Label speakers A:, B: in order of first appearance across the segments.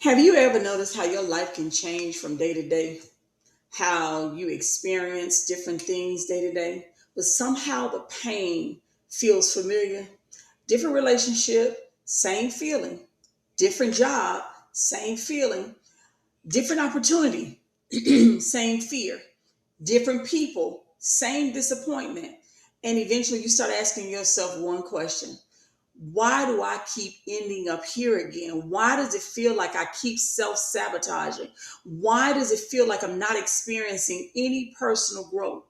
A: Have you ever noticed how your life can change from day to day? How you experience different things day to day, but somehow the pain feels familiar? Different relationship, same feeling. Different job, same feeling. Different opportunity, same fear. Different people, same disappointment. And eventually you start asking yourself one question: why do I keep ending up here again? Why does it feel like I keep self sabotaging? Why does it feel like I'm not experiencing any personal growth?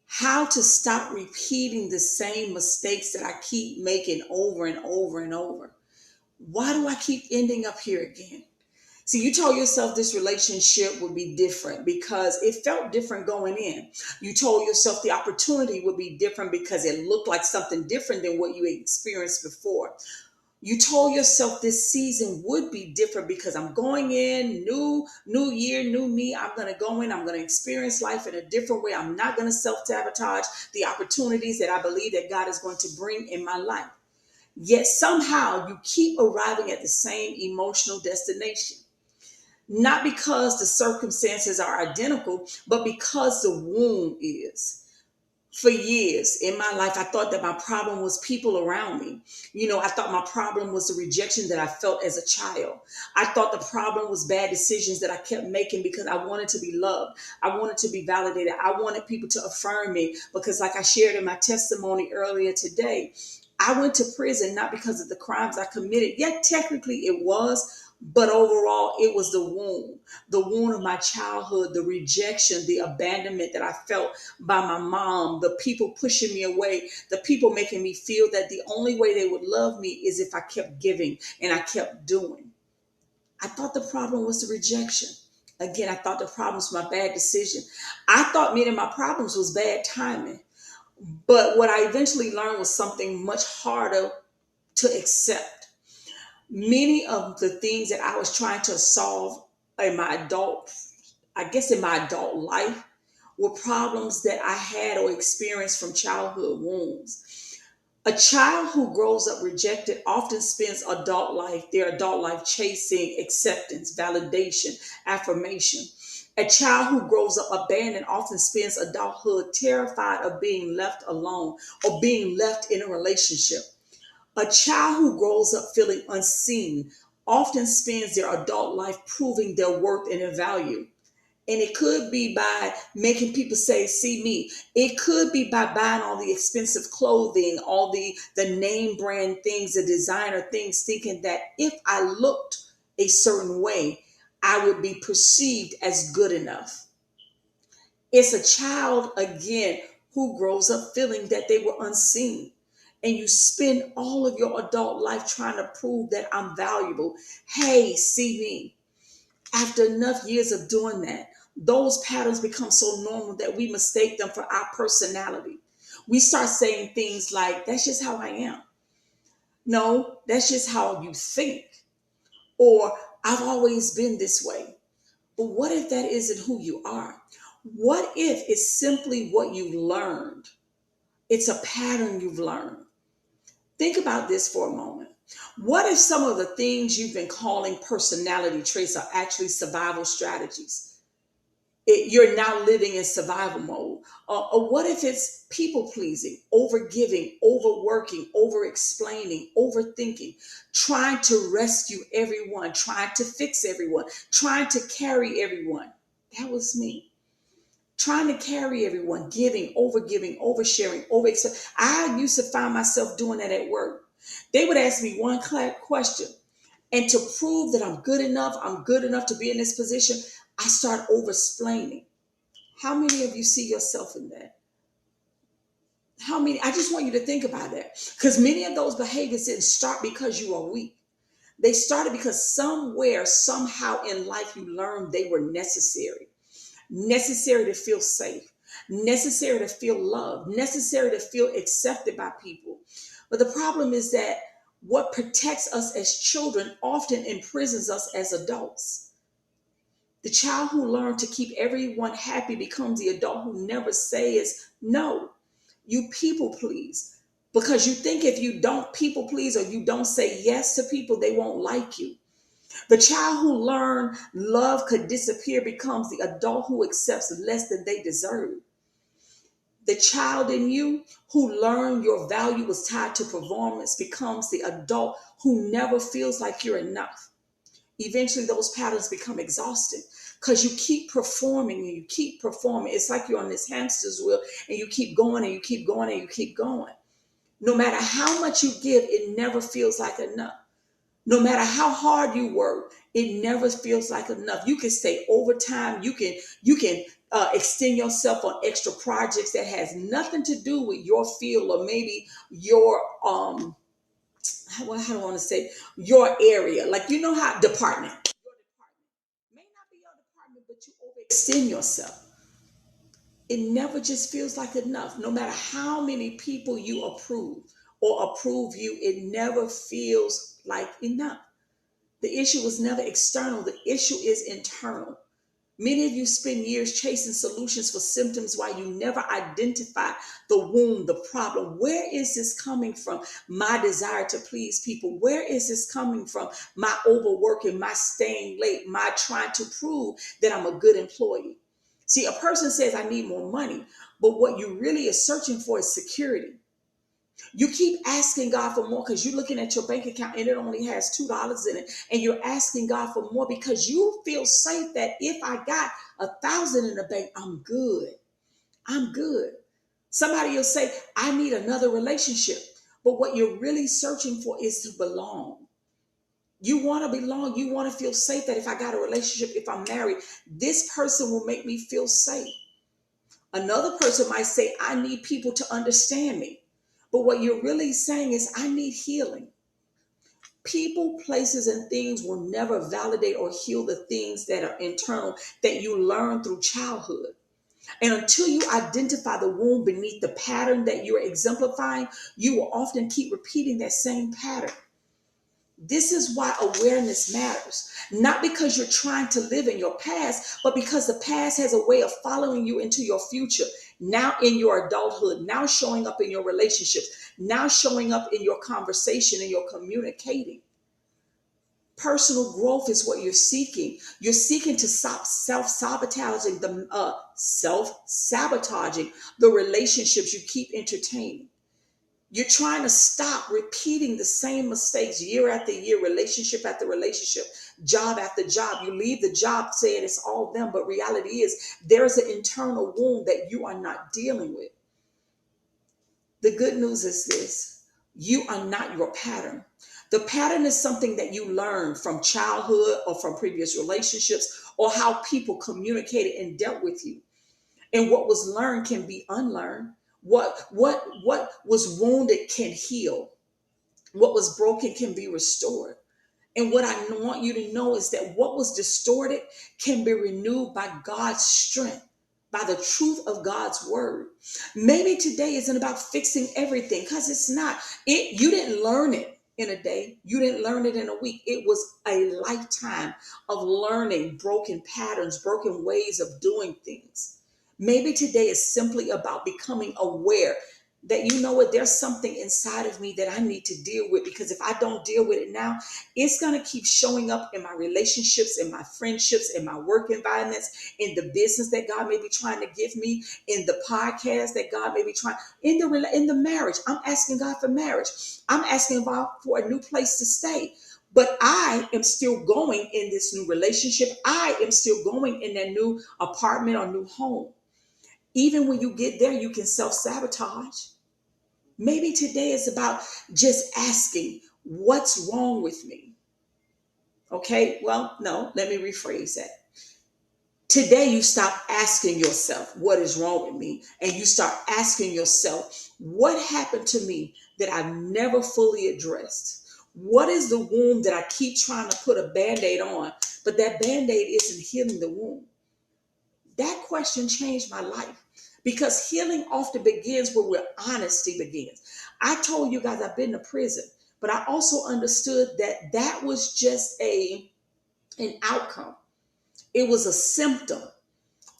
A: How to stop repeating the same mistakes that I keep making over and over and over? Why do I keep ending up here again? See, you told yourself this relationship would be different because it felt different going in. You told yourself the opportunity would be different because it looked like something different than what you experienced before. You told yourself this season would be different because I'm going in, new year, new me. I'm going to go in, I'm going to experience life in a different way. I'm not going to self-sabotage the opportunities that I believe that God is going to bring in my life. Yet somehow you keep arriving at the same emotional destination. Not because the circumstances are identical, but because the wound is. For years in my life, I thought that my problem was people around me. I thought my problem was the rejection that I felt as a child. I thought the problem was bad decisions that I kept making because I wanted to be loved. I wanted to be validated. I wanted people to affirm me because, like I shared in my testimony earlier today, I went to prison not because of the crimes I committed. Yet technically it was, but overall it was the wound of my childhood, the rejection, the abandonment that I felt by my mom, the people pushing me away, the people making me feel that the only way they would love me is if I kept giving and I kept doing. I thought the problem was the rejection. Again, I thought the problem was my bad decision. I thought meeting my problems was bad timing. But what I eventually learned was something much harder to accept. Many of the things that I was trying to solve in my adult, I guess in my adult life, were problems that I had or experienced from childhood wounds. A child who grows up rejected often spends their adult life chasing acceptance, validation, affirmation. A child who grows up abandoned often spends adulthood terrified of being left alone or being left in a relationship. A child who grows up feeling unseen often spends their adult life proving their worth and their value. And it could be by making people say, see me. It could be by buying all the expensive clothing, all the name brand things, the designer things, thinking that if I looked a certain way, I would be perceived as good enough. It's a child, again, who grows up feeling that they were unseen. And you spend all of your adult life trying to prove that I'm valuable. Hey, see me. After enough years of doing that, those patterns become so normal that we mistake them for our personality. We start saying things like, that's just how I am. No, that's just how you think. Or I've always been this way. But what if that isn't who you are? What if it's simply what you learned? It's a pattern you've learned. Think about this for a moment. What if some of the things you've been calling personality traits are actually survival strategies? You're now living in survival mode. Or what if it's people pleasing, over giving, overworking, over explaining, overthinking, trying to rescue everyone, trying to fix everyone, trying to carry everyone? That was me. Trying to carry everyone, giving, oversharing, over. I used to find myself doing that at work. They would ask me one question, and to prove that I'm good enough to be in this position, I start over explaining. How many of you see yourself in that? How many? I just want you to think about that. Because many of those behaviors didn't start because you are weak. They started because somewhere, somehow in life, you learned they were necessary. Necessary to feel safe, necessary to feel loved, necessary to feel accepted by people. But the problem is that what protects us as children often imprisons us as adults. The child who learned to keep everyone happy becomes the adult who never says no. You people please because you think if you don't people please or you don't say yes to people, they won't like you. The child who learned love could disappear becomes the adult who accepts less than they deserve. The child in you who learned your value was tied to performance becomes the adult who never feels like you're enough. Eventually, those patterns become exhausting because you keep performing and you keep performing. It's like you're on this hamster's wheel and you keep going and you keep going and you keep going. No matter how much you give, it never feels like enough. No matter how hard you work, it never feels like enough. You can stay overtime. You can extend yourself on extra projects that has nothing to do with your field or maybe your how do I want to say your area. Like you know how department. Your department may not be your department, but you overextend yourself. It never just feels like enough. No matter how many people you approve or approve you, it never feels like enough. The issue was never external. The issue is internal. Many of you spend years chasing solutions for symptoms while you never identify the wound, the problem. Where is this coming from? My desire to please people. Where is this coming from? My overworking, my staying late, my trying to prove that I'm a good employee. See, a person says, I need more money, but what you really are searching for is security. You keep asking God for more because you're looking at your bank account and it only has $2 in it. And you're asking God for more because you feel safe that if I got 1,000 in the bank, I'm good. I'm good. Somebody will say, I need another relationship. But what you're really searching for is to belong. You want to belong. You want to feel safe that if I got a relationship, if I'm married, this person will make me feel safe. Another person might say, I need people to understand me. But what you're really saying is, I need healing. People, places, and things will never validate or heal the things that are internal that you learn through childhood. And until you identify the wound beneath the pattern that you're exemplifying, you will often keep repeating that same pattern. This is why awareness matters. Not because you're trying to live in your past, but because the past has a way of following you into your future. Now in your adulthood, now showing up in your relationships, now showing up in your conversation and your communicating. Personal growth is what you're seeking. You're seeking to stop self-sabotaging the relationships you keep entertaining. You're trying to stop repeating the same mistakes year after year, relationship after relationship, job after job. You leave the job saying it's all them, but reality is there's an internal wound that you are not dealing with. The good news is this: you are not your pattern. The pattern is something that you learned from childhood or from previous relationships or how people communicated and dealt with you. And what was learned can be unlearned. What was wounded can heal. What was broken can be restored. And what I want you to know is that what was distorted can be renewed by God's strength, by the truth of God's word. Maybe today isn't about fixing everything, because it's not. You didn't learn it in a day. You didn't learn it in a week. It was a lifetime of learning broken patterns, broken ways of doing things. Maybe today is simply about becoming aware that, you know what, there's something inside of me that I need to deal with, because if I don't deal with it now, it's going to keep showing up in my relationships, in my friendships, in my work environments, in the business that God may be trying to give me, in the podcast that God may be trying, in the marriage. I'm asking God for marriage. I'm asking God for a new place to stay. But I am still going in this new relationship. I am still going in that new apartment or new home. Even when you get there, you can self-sabotage. Maybe today is about just asking, what's wrong with me? Okay, well, no, let me rephrase that. Today, you stop asking yourself, what is wrong with me? And you start asking yourself, what happened to me that I've never fully addressed? What is the wound that I keep trying to put a Band-Aid on, but that Band-Aid isn't healing the wound? That question changed my life, because healing often begins where honesty begins. I told you guys I've been to prison, but I also understood that that was just an outcome. It was a symptom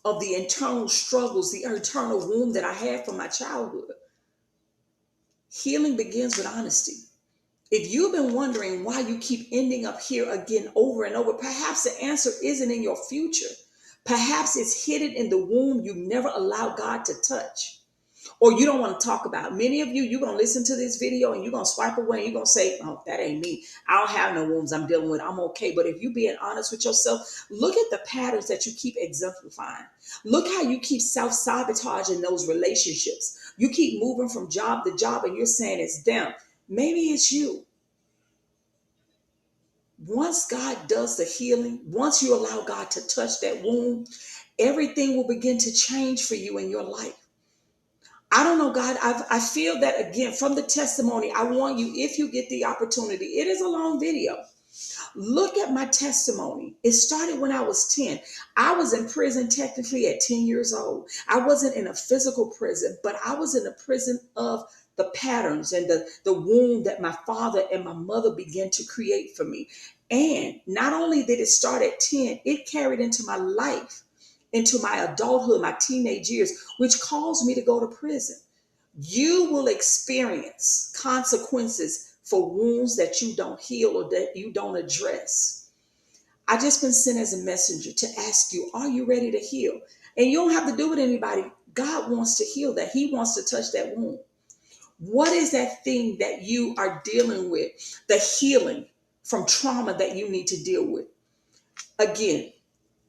A: of the internal struggles, the internal wound that I had from my childhood. Healing begins with honesty. If you've been wondering why you keep ending up here again over and over, perhaps the answer isn't in your future. Perhaps it's hidden in the womb you never allowed God to touch, or you don't want to talk about. Many of you, you're going to listen to this video and you're going to swipe away and you're going to say, oh, that ain't me. I don't have no wounds I'm dealing with. I'm okay. But if you're being honest with yourself, look at the patterns that you keep exemplifying. Look how you keep self-sabotaging those relationships. You keep moving from job to job and you're saying it's them. Maybe it's you. Once God does the healing, once you allow God to touch that wound, everything will begin to change for you in your life. I don't know, God. I feel that again from the testimony. I want you, if you get the opportunity, it is a long video. Look at my testimony. It started when I was 10. I was in prison technically at 10 years old. I wasn't in a physical prison, but I was in a prison of the patterns and the wound that my father and my mother began to create for me. And not only did it start at 10, it carried into my life, into my adulthood, my teenage years, which caused me to go to prison. You will experience consequences for wounds that you don't heal or that you don't address. I just been sent as a messenger to ask you, are you ready to heal? And you don't have to do it with anybody. God wants to heal that. He wants to touch that wound. What is that thing that you are dealing with? The healing from trauma that you need to deal with. Again,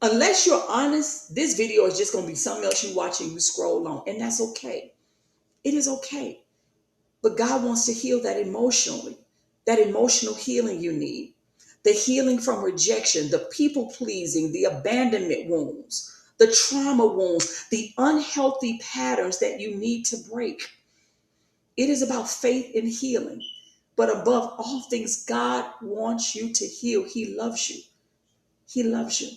A: unless you're honest, this video is just going to be something else you watch and you scroll on. And that's okay. It is okay. But God wants to heal that emotionally, that emotional healing you need, the healing from rejection, the people pleasing, the abandonment wounds, the trauma wounds, the unhealthy patterns that you need to break. It is about faith and healing. But above all things, God wants you to heal. He loves you. He loves you.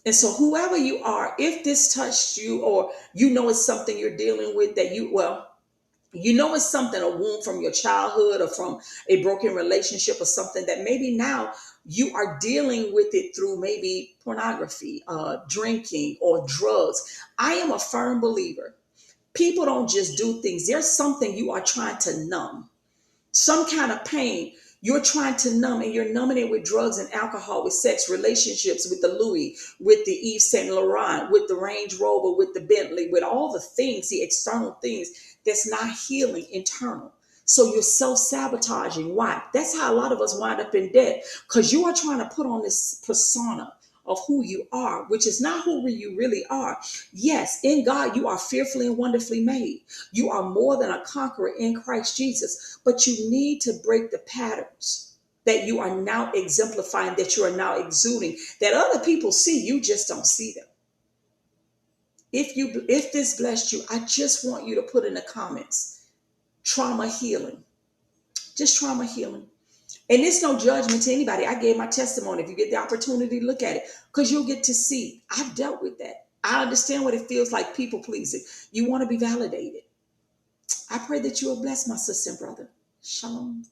A: And so whoever you are, if this touched you or you know it's something you're dealing with that you know it's something, a wound from your childhood or from a broken relationship or something that maybe now you are dealing with it through maybe pornography, drinking, or drugs. I am a firm believer. People don't just do things. There's something you are trying to numb, some kind of pain you're trying to numb, and you're numbing it with drugs and alcohol, with sex, relationships, with the Louis, with the Yves Saint Laurent, with the Range Rover, with the Bentley, with all the things, the external things that's not healing internal. So you're self-sabotaging. Why? That's how a lot of us wind up in debt, because you are trying to put on this persona of who you are, which is not who you really are. Yes, in God, you are fearfully and wonderfully made. You are more than a conqueror in Christ Jesus, but you need to break the patterns that you are now exemplifying, that you are now exuding, that other people see, you just don't see them. If this blessed you, I just want you to put in the comments, trauma healing, just trauma healing. And it's no judgment to anybody. I gave my testimony. If you get the opportunity, look at it, because you'll get to see. I've dealt with that. I understand what it feels like, people pleasing. You want to be validated. I pray that you are blessed, my sister and brother. Shalom.